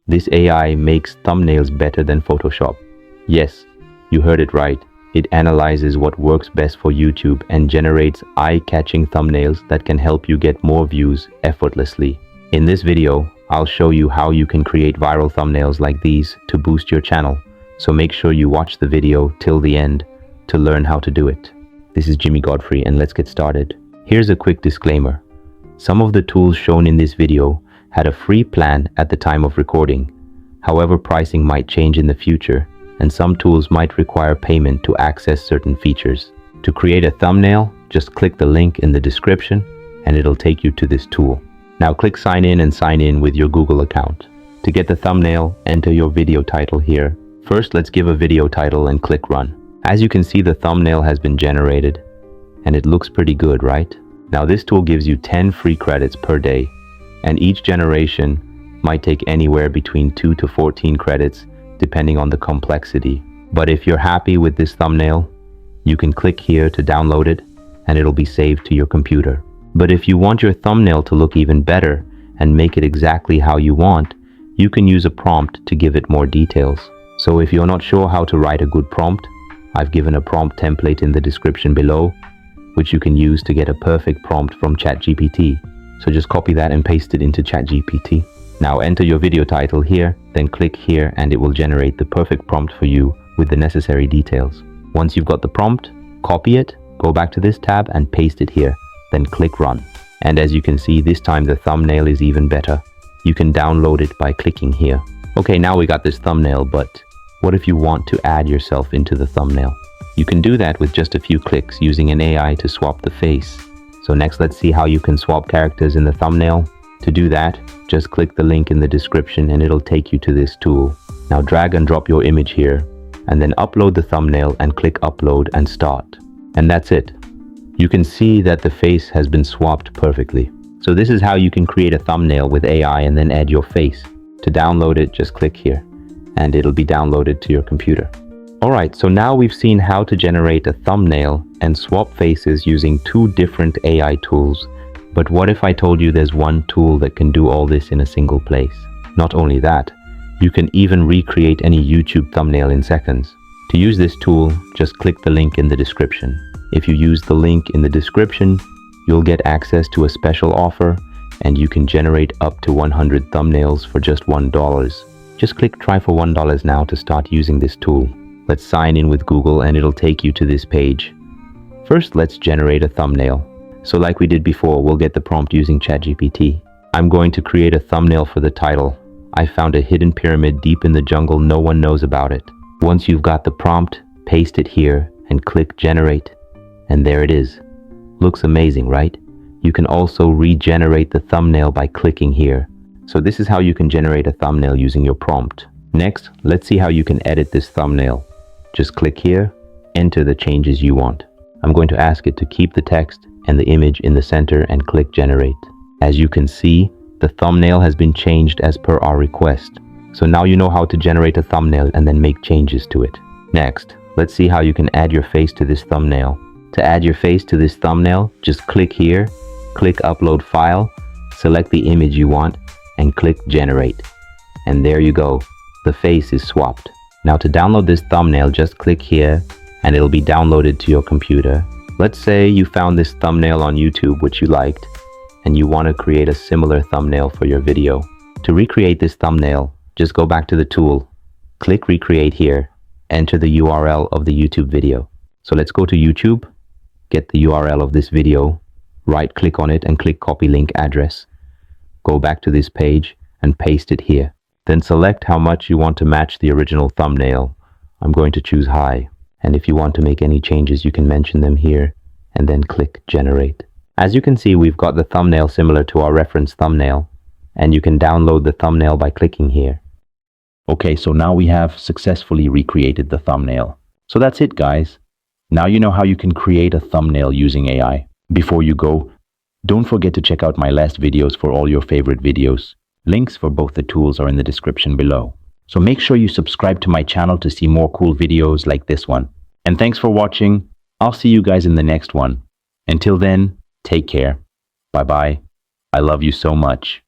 This AI makes thumbnails better than Photoshop. Yes, you heard it right. It analyzes what works best for YouTube and generates eye-catching thumbnails that can help you get more views effortlessly. In this video, I'll show you how you can create viral thumbnails like these to boost your channel. So make sure you watch the video till the end to learn how to do it. This is Jimmy Godfrey and let's get started. Here's a quick disclaimer. Some of the tools shown in this video had a free plan at the time of recording. However, pricing might change in the future, and some tools might require payment to access certain features. To create a thumbnail, just click the link in the description and it'll take you to this tool. Now click sign in and sign in with your Google account. To get the thumbnail, enter your video title here. First, let's give a video title and click run. As you can see, the thumbnail has been generated and it looks pretty good, right? Now this tool gives you 10 free credits per day, and each generation might take anywhere between 2 to 14 credits depending on the complexity. But if you're happy with this thumbnail, you can click here to download it and it'll be saved to your computer. But if you want your thumbnail to look even better and make it exactly how you want, you can use a prompt to give it more details. So if you're not sure how to write a good prompt, I've given a prompt template in the description below, which you can use to get a perfect prompt from ChatGPT. So just copy that and paste it into ChatGPT. Now enter your video title here, then click here and it will generate the perfect prompt for you with the necessary details. Once you've got the prompt, copy it, go back to this tab and paste it here, then click run. And as you can see, this time the thumbnail is even better. You can download it by clicking here. Okay, now we got this thumbnail, but what if you want to add yourself into the thumbnail? You can do that with just a few clicks using an AI to swap the face. So next, let's see how you can swap characters in the thumbnail. To do that, just click the link in the description and it'll take you to this tool. Now drag and drop your image here and then upload the thumbnail and click upload and start. And that's it. You can see that the face has been swapped perfectly. So this is how you can create a thumbnail with AI and then add your face. To download it, just click here and it'll be downloaded to your computer. Alright, so now we've seen how to generate a thumbnail and swap faces using two different AI tools. But what if I told you there's one tool that can do all this in a single place? Not only that, you can even recreate any YouTube thumbnail in seconds. To use this tool, just click the link in the description. If you use the link in the description, you'll get access to a special offer and you can generate up to 100 thumbnails for just $1. Just click try for $1 now to start using this tool. Let's sign in with Google and it'll take you to this page. First, let's generate a thumbnail. So like we did before, we'll get the prompt using ChatGPT. I'm going to create a thumbnail for the title. I found a hidden pyramid deep in the jungle, no one knows about it. Once you've got the prompt, paste it here and click generate. And there it is. Looks amazing, right? You can also regenerate the thumbnail by clicking here. So this is how you can generate a thumbnail using your prompt. Next, let's see how you can edit this thumbnail. Just click here, enter the changes you want. I'm going to ask it to keep the text and the image in the center and click generate. As you can see, the thumbnail has been changed as per our request. So now you know how to generate a thumbnail and then make changes to it. Next, let's see how you can add your face to this thumbnail. To add your face to this thumbnail, just click here, click upload file, select the image you want and click generate. And there you go. The face is swapped. Now to download this thumbnail, just click here and it'll be downloaded to your computer. Let's say you found this thumbnail on YouTube which you liked and you want to create a similar thumbnail for your video. To recreate this thumbnail, just go back to the tool, click recreate here, enter the URL of the YouTube video. So let's go to YouTube, get the URL of this video, right click on it and click copy link address. Go back to this page and paste it here. Then select how much you want to match the original thumbnail. I'm going to choose high. And if you want to make any changes, you can mention them here and then click generate. As you can see, we've got the thumbnail similar to our reference thumbnail, and you can download the thumbnail by clicking here. Okay, so now we have successfully recreated the thumbnail. So that's it, guys. Now you know how you can create a thumbnail using AI. Before you go, don't forget to check out my last videos for all your favorite videos. Links for both the tools are in the description below. So make sure you subscribe to my channel to see more cool videos like this one. And thanks for watching. I'll see you guys in the next one. Until then, take care. Bye-bye. I love you so much.